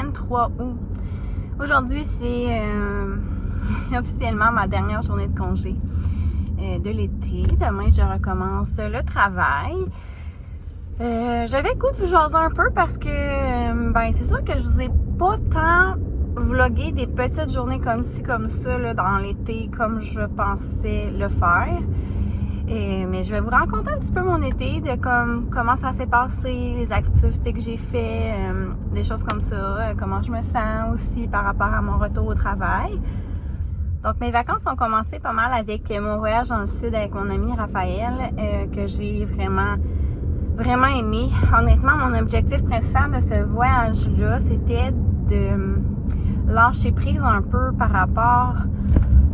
23 août. Aujourd'hui, c'est officiellement ma dernière journée de congé de l'été. Demain, je recommence le travail. J'avais le goût de vous jaser un peu parce que c'est sûr que je vous ai pas tant vlogué des petites journées comme ci, comme ça là, dans l'été comme je pensais le faire. Mais je vais vous raconter un petit peu mon été, de comment ça s'est passé, les activités que j'ai fait, des choses comme ça, comment je me sens aussi par rapport à mon retour au travail. Donc mes vacances ont commencé pas mal avec mon voyage dans le sud avec mon ami Raphaël, que j'ai vraiment aimé. Honnêtement, mon objectif principal de ce voyage-là, c'était de lâcher prise un peu par rapport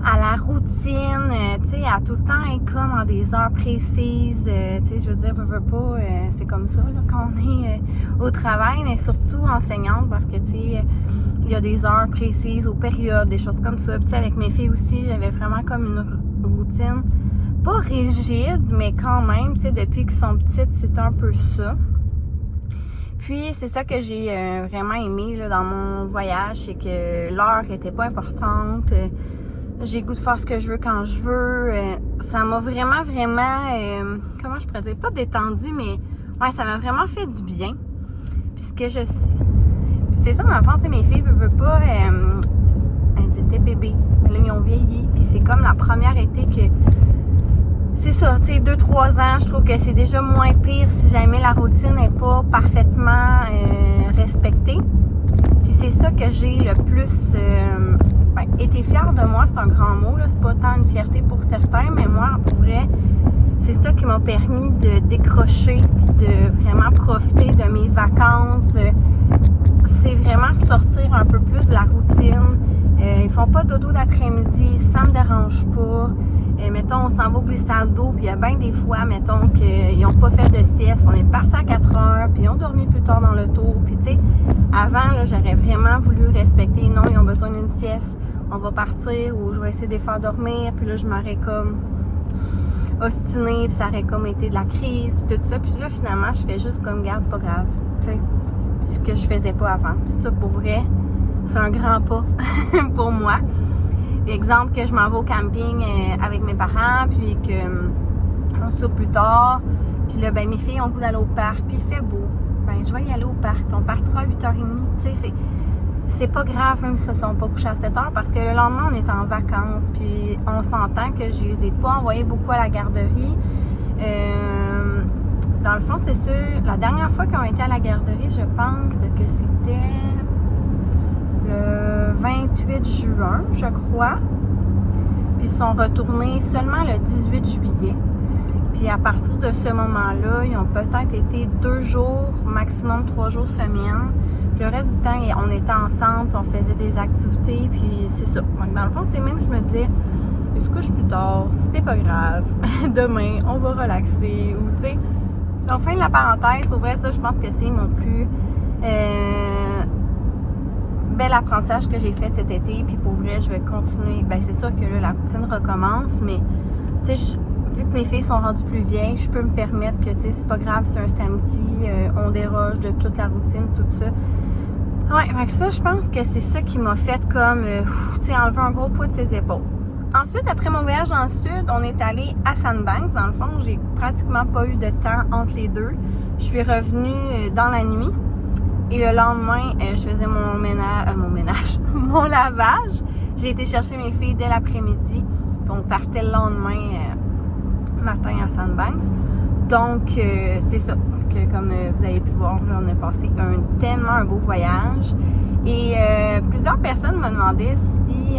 à la routine, tu sais, à tout le temps être comme en des heures précises, tu sais, je veux dire, veux pas, c'est comme ça, là, quand on est au travail, mais surtout enseignante, parce que, tu sais, il y a des heures précises aux périodes, des choses comme ça. Puis, tu sais, avec mes filles aussi, j'avais vraiment comme une routine, pas rigide, mais quand même, tu sais, depuis qu'ils sont petites, c'est un peu ça. Puis, c'est ça que j'ai vraiment aimé, là, dans mon voyage, c'est que l'heure était pas importante. J'ai le goût de faire ce que je veux quand je veux. Ça m'a vraiment, comment je pourrais dire, pas détendu, mais ouais, ça m'a vraiment fait du bien. Puisque je suis. Puis c'est ça, dans le fond, tu sais, mes filles veulent pas. Elles étaient bébés. Mais là, ils ont vieilli. Puis c'est comme la première été que. C'est ça, tu sais, 2-3 ans, je trouve que c'est déjà moins pire si jamais la routine n'est pas parfaitement respectée. Puis c'est ça que j'ai le plus. Été fière de moi, c'est un grand mot, là. C'est pas tant une fierté pour certains, mais moi, pour vrai, c'est ça qui m'a permis de décrocher puis de vraiment profiter de mes vacances. C'est vraiment sortir un peu plus de la routine. Ils font pas dodo d'après-midi, ça me dérange pas. Mettons, on s'en va au glissade d'eau, puis il y a bien des fois, mettons, qu'ils n'ont pas fait de sieste. On est parti à 4 heures, puis ils ont dormi plus tard dans le tour. Puis, tu sais, avant, là, j'aurais vraiment voulu respecter. Non, ils ont besoin d'une sieste. On va partir, ou je vais essayer de les faire dormir. Puis là, je m'aurais comme ostinée, puis ça aurait comme été de la crise, puis tout ça. Puis là, finalement, je fais juste comme, garde, c'est pas grave. Tu sais, puis ce que je faisais pas avant. Puis ça, pour vrai, c'est un grand pas pour moi. Exemple que je m'en vais au camping avec mes parents, puis qu'on soupe plus tard. Puis là, mes filles ont le goût d'aller au parc, puis il fait beau. Je vais y aller au parc, puis on partira à 8h30. Tu sais, c'est pas grave, même si ils ne sont pas couchés à 7h, parce que le lendemain, on est en vacances, puis on s'entend que je les ai pas envoyés beaucoup à la garderie. Dans le fond, c'est sûr, la dernière fois qu'ils ont été à la garderie, je pense que c'était le 28 juin, je crois. Puis ils sont retournés seulement le 18 juillet. Puis à partir de ce moment-là, ils ont peut-être été 2 jours, maximum 3 jours semaine. Puis le reste du temps, on était ensemble, puis on faisait des activités, puis c'est ça. Donc dans le fond, tu sais, même je me disais, ils se couchent plus tard, c'est pas grave. Demain, on va relaxer. Ou tu sais, donc fin de la parenthèse, pour vrai, ça, je pense que c'est mon plus bel apprentissage que j'ai fait cet été, puis pour vrai, je vais continuer. C'est sûr que là, la routine recommence, mais tu sais, vu que mes filles sont rendues plus vieilles, je peux me permettre que, tu sais, c'est pas grave, c'est un samedi, on déroge de toute la routine, tout ça. Ouais, fait ça, je pense que c'est ça qui m'a fait comme, tu sais, enlever un gros poids de ses épaules. Ensuite, après mon voyage dans le sud, on est allé à Sandbanks. Dans le fond, j'ai pratiquement pas eu de temps entre les deux. Je suis revenue dans la nuit. Et le lendemain, je faisais mon lavage. J'ai été chercher mes filles dès l'après-midi. Puis on partait le lendemain matin à Sandbanks. Donc, c'est ça. Que, comme vous avez pu voir, là, on a passé tellement un beau voyage. Et plusieurs personnes me demandaient si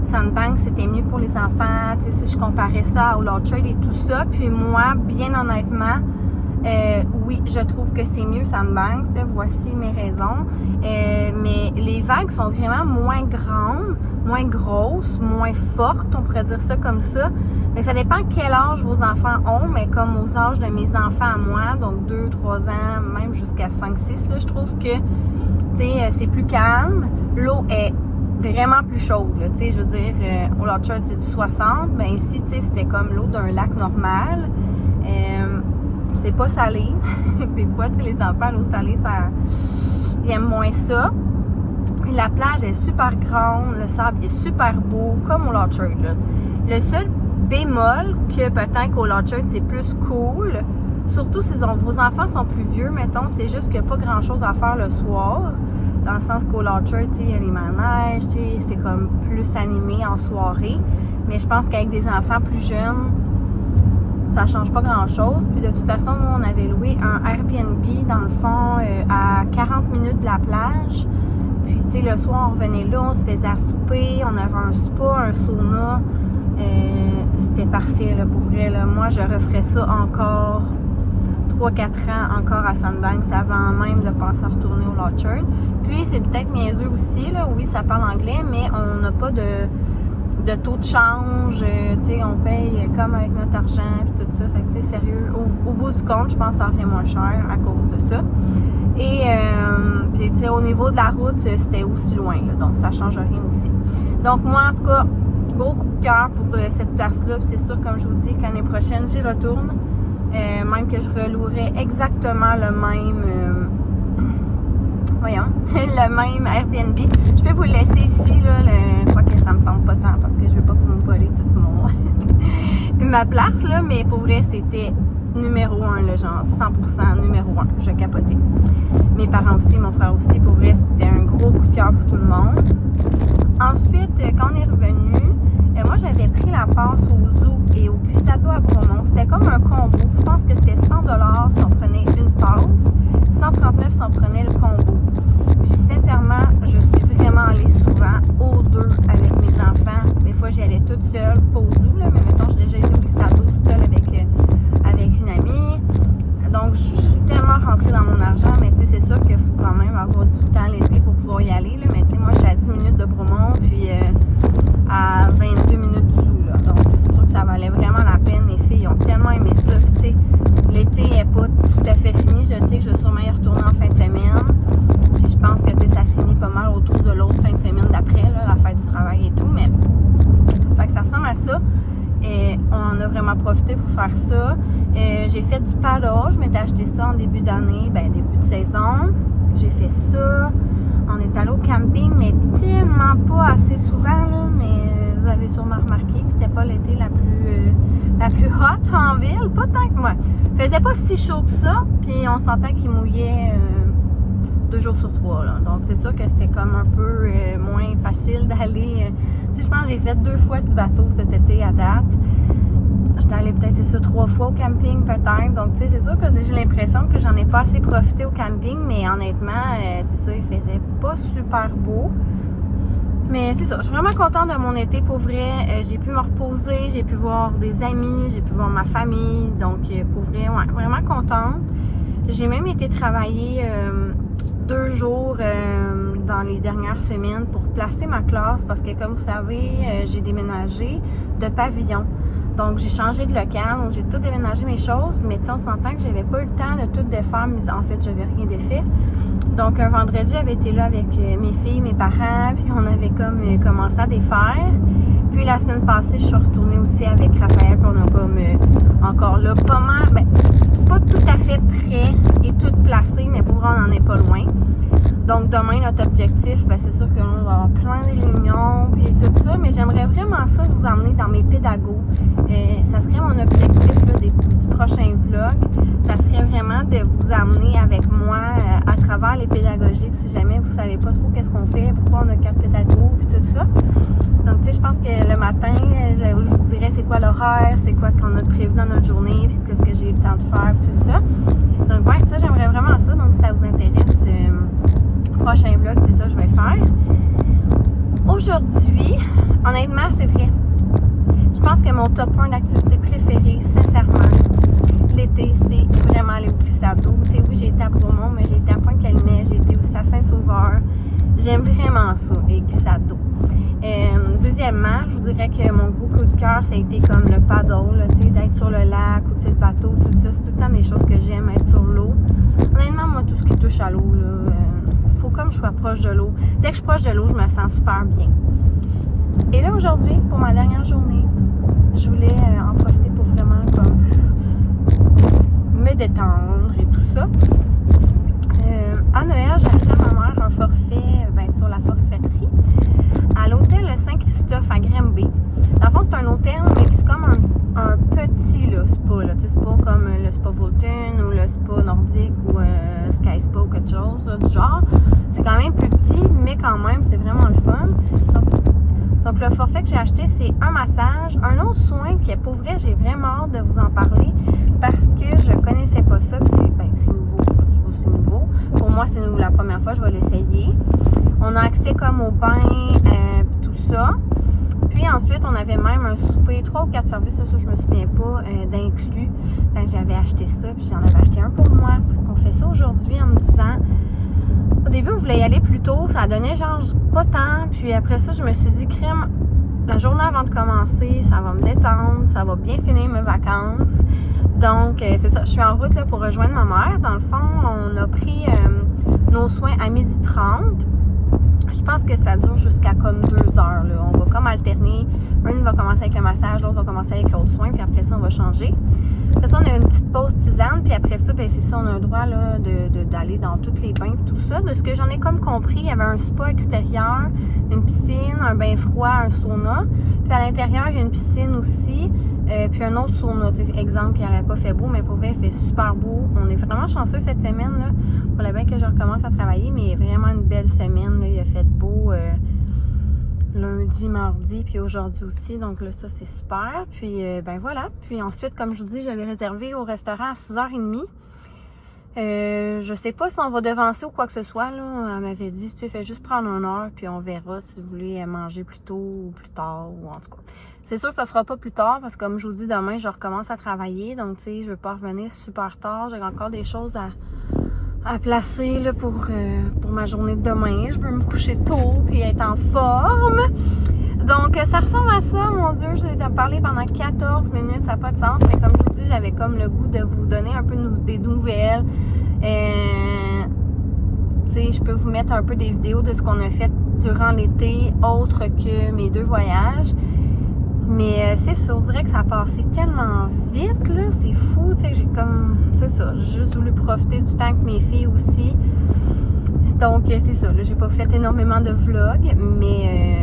Sandbanks c'était mieux pour les enfants, tu sais, si je comparais ça à Orchard et tout ça. Puis moi, bien honnêtement, oui, je trouve que c'est mieux Sandbanks. Voici mes raisons. Mais les vagues sont vraiment moins grandes, moins grosses, moins fortes, on pourrait dire ça comme ça. Mais ça dépend quel âge vos enfants ont, mais comme aux âges de mes enfants à moi, donc 2, 3 ans, même jusqu'à 5, 6, là, je trouve que, tu sais, c'est plus calme. L'eau est vraiment plus chaude, là, tu sais, je veux dire, au Orchard, c'est du 60, mais ici, tu sais, c'était comme l'eau d'un lac normal. C'est pas salé. Des fois, tu sais, les enfants, l'eau salée, ça, ils aiment moins ça. Puis la plage est super grande, le sable est super beau, comme au Lodge. Le seul bémol que peut-être qu'au Lodge c'est plus cool, surtout si vos enfants sont plus vieux, mettons, c'est juste qu'il n'y a pas grand-chose à faire le soir. Dans le sens qu'au Lodge, il y a les manèges, c'est comme plus animé en soirée. Mais je pense qu'avec des enfants plus jeunes, ça change pas grand-chose. Puis de toute façon, nous, on avait loué un Airbnb, dans le fond, à 40 minutes de la plage. Puis, tu sais, le soir, on revenait là, on se faisait à souper, on avait un spa, un sauna. C'était parfait, là, pour vrai. Là. Moi, je referais ça encore 3-4 ans encore à Sandbanks avant même de penser à retourner au Lodge. Puis, c'est peut-être niaiseux aussi, là. Oui, ça parle anglais, mais on n'a pas de taux de change, tu sais, on paye comme avec notre argent puis tout ça, fait que tu sais, sérieux, au bout du compte, je pense que ça revient moins cher à cause de ça. Et puis tu sais, au niveau de la route, c'était aussi loin, là, donc ça change rien aussi. Donc moi, en tout cas, gros coup de cœur pour cette place-là, puis c'est sûr, comme je vous dis, que l'année prochaine, j'y retourne, même que je relouerai exactement le même... le même Airbnb. Je peux vous le laisser ici, là, quoique ça me tente pas tant parce que je veux pas que vous me volez toute ma place, là, mais pour vrai, c'était numéro 1, là, genre 100% numéro 1. Je capotais. Mes parents aussi, mon frère aussi, pour vrai, c'était un gros coup de cœur pour tout le monde. Ensuite, quand on est revenu, moi, j'avais pris la passe au zoo et au glissado à Bromont. C'était comme un combo. Je pense que c'était 100$ si on prenait une passe, 139$ si on prenait le combo. Puis, sincèrement, je suis vraiment allée souvent aux deux avec mes enfants. Des fois, j'y allais toute seule, pas au zoo, là, mais mettons, j'ai déjà été au glissado toute seule avec une amie. Donc, je suis tellement rentrée dans mon argent, mais tu sais, c'est sûr qu'il faut quand même avoir du temps l'été pour pouvoir y aller, là. Mais tu sais, moi, je suis à 10 minutes de Bromont, puis à 22 minutes du zoo, là. Donc, c'est sûr que ça valait vraiment la peine. Les filles ont tellement aimé ça. Puis, tu sais, l'été n'est pas tout à fait fini. Je sais que je vais sûrement y retourner en fin de semaine. Puis, je pense que, tu sais, ça finit pas mal autour de l'autre fin de semaine d'après, là, la fête du travail et tout. Mais, ça fait que ça ressemble à ça. Et on en a vraiment profité pour faire ça. J'ai fait du paddle. Je m'étais acheté ça en début d'année, début de saison. J'ai fait ça. On est allé au camping, mais tellement pas assez souvent, là. Mais vous avez sûrement remarqué que c'était pas l'été la plus hot en ville. Pas tant que moi. Il faisait pas si chaud que ça. Puis on sentait qu'il mouillait 2 jours sur 3. Là. Donc c'est sûr que c'était comme un peu moins facile d'aller. Tu sais, je pense que j'ai fait 2 fois du bateau cet été à date. J'étais allée peut-être, c'est ça, 3 fois au camping peut-être. Donc, tu sais, c'est sûr que j'ai l'impression que j'en ai pas assez profité au camping. Mais honnêtement, c'est ça, il faisait pas super beau. Mais c'est ça, je suis vraiment contente de mon été pour vrai. J'ai pu me reposer, j'ai pu voir des amis, j'ai pu voir ma famille. Donc, pour vrai, ouais, vraiment contente. J'ai même été travailler 2 jours dans les dernières semaines pour placer ma classe parce que, comme vous savez, j'ai déménagé de pavillon. Donc, j'ai changé de local, donc j'ai tout déménagé mes choses, mais tu sais, on s'entend que j'avais pas eu le temps de tout défaire, mais en fait, j'avais rien défait. Donc, un vendredi, j'avais été là avec mes filles, mes parents, puis on avait comme commencé à défaire. Puis, la semaine passée, je suis retournée aussi avec Raphaël, puis on a comme encore là pas mal, c'est pas tout à fait prêt et tout placé, mais pour vrai, on n'en est pas loin. Donc, demain, notre objectif, c'est sûr que on va avoir plein de réunions et tout ça, mais j'aimerais vraiment ça vous emmener dans mes pédagogues. Ça serait mon objectif là, du prochain vlog. Ça serait vraiment de vous amener avec moi à travers les pédagogiques si jamais vous savez pas trop qu'est-ce qu'on fait, pourquoi on a 4 pédagogues et tout ça. Donc, tu sais, je pense que le matin, je vous dirais c'est quoi l'horaire, c'est quoi qu'on a prévu dans notre journée, puis qu'est-ce que j'ai eu le temps de faire, tout ça. Donc, ouais, ça, j'aimerais vraiment ça. Donc, si ça vous intéresse, prochain vlog, c'est ça que je vais faire. Aujourd'hui, honnêtement, c'est vrai. Je pense que mon top 1 d'activité préférée, sincèrement, l'été, c'est vraiment aller au glissado. Tu sais, oui, j'ai été à Bromont, mais j'ai été à Pointe-Calumet, j'ai été aussi à Saint-Sauveur. J'aime vraiment ça, les glissados. Deuxièmement, je vous dirais que mon gros coup de cœur, ça a été comme le paddle, tu sais, d'être sur le lac ou le bateau, tout ça. C'est tout le temps des choses que j'aime, être sur l'eau. Honnêtement, moi, tout ce qui touche à l'eau, là, faut comme je sois proche de l'eau. Dès que je suis proche de l'eau, je me sens super bien. Et là, aujourd'hui, pour ma dernière journée, je voulais en profiter pour vraiment comme me détendre et tout ça. À Noël, j'ai acheté à ma mère un forfait sur la forfaiterie à l'hôtel Saint-Christophe à Granby. Dans le fond, c'est un hôtel, mais c'est comme un petit là, spa. Là. C'est pas comme le Spa Bolton ou le Spa Nordique ou Sky Spa ou quelque chose là, du genre. C'est quand même plus petit, mais quand même, c'est vraiment le fun. Donc le forfait que j'ai acheté, c'est un massage, un autre soin qui est pour vrai, j'ai vraiment hâte de vous en parler parce que je connaissais pas ça, puis c'est nouveau. C'est nouveau. Pour moi, c'est la première fois, je vais l'essayer. On a accès comme au bain, tout ça. Puis ensuite, on avait même un souper, 3 ou 4 services, ça je me souviens pas, d'inclus. Fait que j'avais acheté ça, puis j'en avais acheté un pour moi. On fait ça aujourd'hui en me disant... Au début, on voulait y aller plus tôt, ça donnait genre pas tant. Puis après ça, je me suis dit, crème, la journée avant de commencer, ça va me détendre, ça va bien finir mes vacances. Donc, c'est ça, je suis en route là, pour rejoindre ma mère. Dans le fond, on a pris nos soins à 12h30. Je pense que ça dure jusqu'à comme 2 heures. Là. On va comme alterner. Un va commencer avec le massage, l'autre va commencer avec l'autre soin, puis après ça, on va changer. Après ça, on a une petite pause tisane, puis après ça, c'est ça, on a le droit là, d'aller dans tous les bains et tout ça. De ce que j'en ai comme compris, il y avait un spa extérieur, une piscine, un bain froid, un sauna. Puis à l'intérieur, il y a une piscine aussi, puis un autre sauna. Exemple, qui n'aurait pas fait beau, mais pour vrai, il fait super beau. On est vraiment chanceux cette semaine. Là. Il fallait bien que je recommence à travailler, mais vraiment une belle semaine. Là. Il a fait beau lundi, mardi, puis aujourd'hui aussi. Donc là, ça, c'est super. Puis, voilà. Puis ensuite, comme je vous dis, j'avais réservé au restaurant à 6h30. Je sais pas si on va devancer ou quoi que ce soit. Là. Elle m'avait dit, tu fais juste prendre 1 heure, puis on verra si vous voulez manger plus tôt ou plus tard, ou en tout cas. C'est sûr que ça sera pas plus tard, parce que comme je vous dis, demain, je recommence à travailler. Donc, tu sais, je veux pas revenir super tard. J'ai encore des choses à placer là, pour ma journée de demain. Je veux me coucher tôt puis être en forme. Donc, ça ressemble à ça, mon Dieu. J'ai parlé pendant 14 minutes, ça n'a pas de sens. Mais comme je vous dis, j'avais comme le goût de vous donner un peu des nouvelles. Tu sais, je peux vous mettre un peu des vidéos de ce qu'on a fait durant l'été, autre que mes 2 voyages. Mais c'est ça, on dirait que ça a passé tellement vite, là, c'est fou, tu sais, c'est ça, j'ai juste voulu profiter du temps avec mes filles aussi. Donc, c'est ça, là, j'ai pas fait énormément de vlogs, mais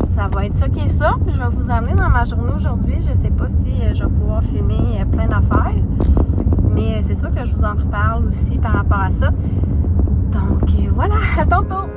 ça va être ça qui est ça. Je vais vous amener dans ma journée aujourd'hui, je sais pas si je vais pouvoir filmer plein d'affaires, mais c'est sûr que je vous en reparle aussi par rapport à ça. Donc, voilà, à tantôt!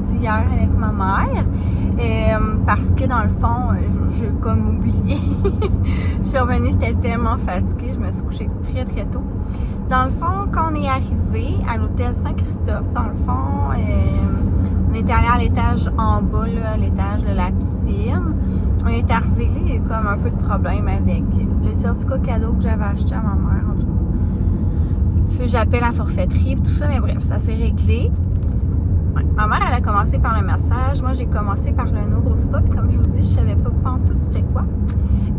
D'hier avec ma mère parce que dans le fond j'ai comme oublié. Je suis revenue, j'étais tellement fatiguée, je me suis couchée très très tôt. Dans le fond, quand on est arrivé à l'hôtel Saint-Christophe, dans le fond on était allé à l'étage en bas, là, à l'étage de la piscine. On est arrivé là, il y a eu comme un peu de problème avec le certificat cadeau que j'avais acheté à ma mère, en tout cas. Puis j'appelle la forfaiterie et tout ça, mais bref, ça s'est réglé. Ma mère, elle a commencé par le massage. Moi, j'ai commencé par le neurospa. Puis comme je vous dis, je savais pas pantoute c'était quoi.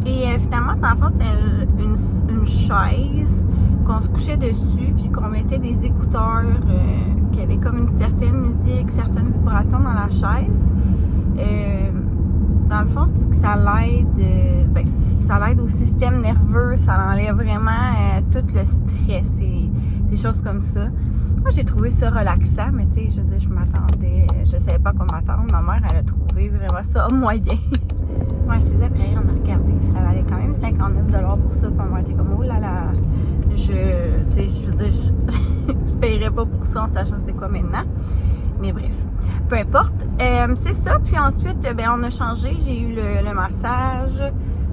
Et finalement, dans le fond, c'était une chaise qu'on se couchait dessus, puis qu'on mettait des écouteurs qui avaient comme une certaine musique, certaines vibrations dans la chaise. Dans le fond, c'est que ça l'aide au système nerveux, ça enlève vraiment tout le stress et des choses comme ça. Moi, j'ai trouvé ça relaxant, mais tu sais, je veux dire, je savais pas quoi m'attendre. Ma mère, elle a trouvé vraiment ça moyen. Ouais, c'est après, on a regardé, ça valait quand même 59$ pour ça. Puis ma mère était comme, oh là là, je veux dire, je paierais pas pour ça en sachant c'est quoi maintenant. Mais bref, peu importe. C'est ça. Puis ensuite, on a changé. J'ai eu le massage.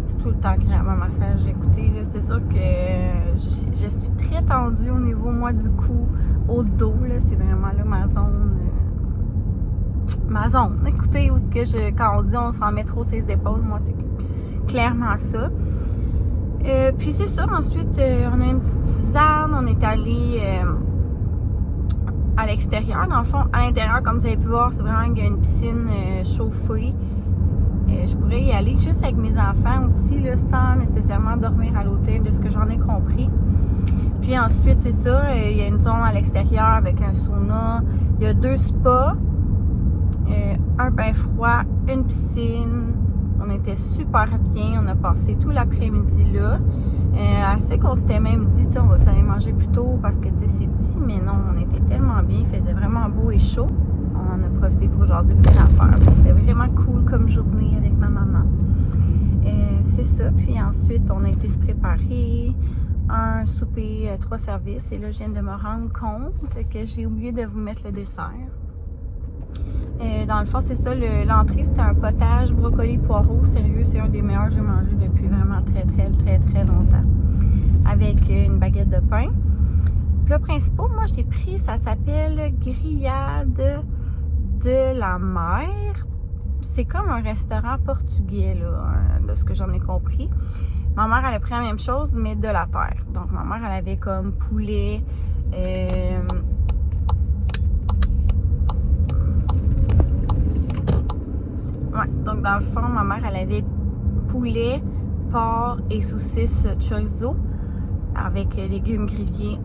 C'est tout le temps agréable, un massage. Écoutez, là, c'est sûr que je suis très tendue au niveau, moi, du cou, au dos. Là, c'est vraiment là ma zone. Écoutez, où ce que quand on dit on s'en met trop ses épaules, moi, c'est clairement ça. Puis c'est ça. Ensuite, on a une petite tisane. On est allé à l'extérieur, dans le fond. À l'intérieur, comme vous avez pu voir, c'est vraiment qu'il y a une piscine chauffée. Je pourrais y aller juste avec mes enfants aussi, là, sans nécessairement dormir à l'hôtel, de ce que j'en ai compris. Puis ensuite, c'est ça, il y a une zone à l'extérieur avec un sauna. Il y a 2 spas, un bain froid, une piscine. On était super bien. On a passé tout l'après-midi là. Assez qu'on s'était même dit, on va aller manger plus tôt parce que c'est petit, mais non, on était tellement bien, il faisait vraiment beau et chaud. On en a profité pour aujourd'hui de bien affaire. C'était vraiment cool comme journée avec ma maman. C'est ça. Puis ensuite, on a été se préparer un souper 3 services. Et là, je viens de me rendre compte que j'ai oublié de vous mettre le dessert. Dans le fond, c'est ça, l'entrée, c'était un potage brocoli poireau. Sérieux, c'est un des meilleurs que j'ai mangé depuis vraiment très longtemps. Avec une baguette de pain. Le principal, moi, j'ai pris, ça s'appelle Grillade de la Mer. C'est comme un restaurant portugais, là, de ce que j'en ai compris. Ma mère, elle a pris la même chose, mais de la terre. Donc, ma mère, elle avait comme poulet, ouais, donc dans le fond, ma mère, elle avait poulet, porc et saucisses chorizo avec légumes grillés.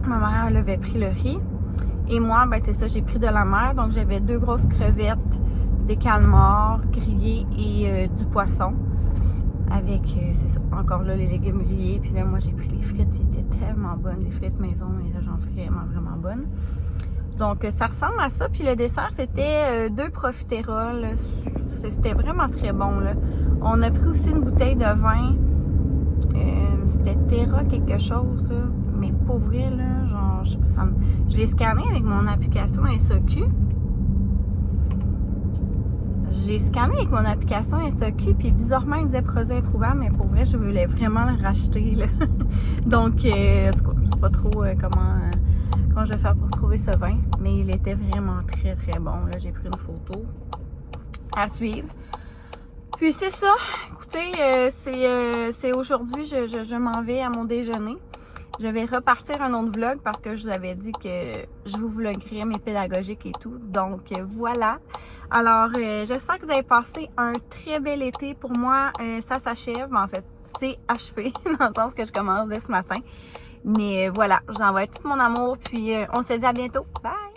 Ma mère, elle avait pris le riz. Et moi, c'est ça, j'ai pris de la mer. Donc, j'avais 2 grosses crevettes, des calmars grillés et du poisson. Avec, c'est ça, encore là, les légumes grillés. Puis là, moi, j'ai pris les frites qui étaient tellement bonnes. Les frites maison, et là, j'en fais vraiment bonnes. Donc, ça ressemble à ça. Puis le dessert, c'était 2 profiteroles. C'était vraiment très bon, là. On a pris aussi une bouteille de vin. C'était Terra quelque chose, là. Mais pour vrai, là, genre, je l'ai scanné avec mon application SAQ. J'ai scanné avec mon application SAQ, puis bizarrement, il disait produit introuvable, mais pour vrai, je voulais vraiment le racheter, là. Donc, en tout cas, je sais pas trop comment je vais faire pour trouver ce vin, mais il était vraiment très bon, là. J'ai pris une photo à suivre. Puis c'est ça, écoutez, c'est aujourd'hui, je m'en vais à mon déjeuner. Je vais repartir un autre vlog parce que je vous avais dit que je vous vloguerais mes pédagogiques et tout. Donc voilà. Alors, j'espère que vous avez passé un très bel été. Pour moi, ça s'achève. Mais en fait, c'est achevé dans le sens que je commence dès ce matin. Mais voilà, j'envoie tout mon amour. Puis on se dit à bientôt. Bye!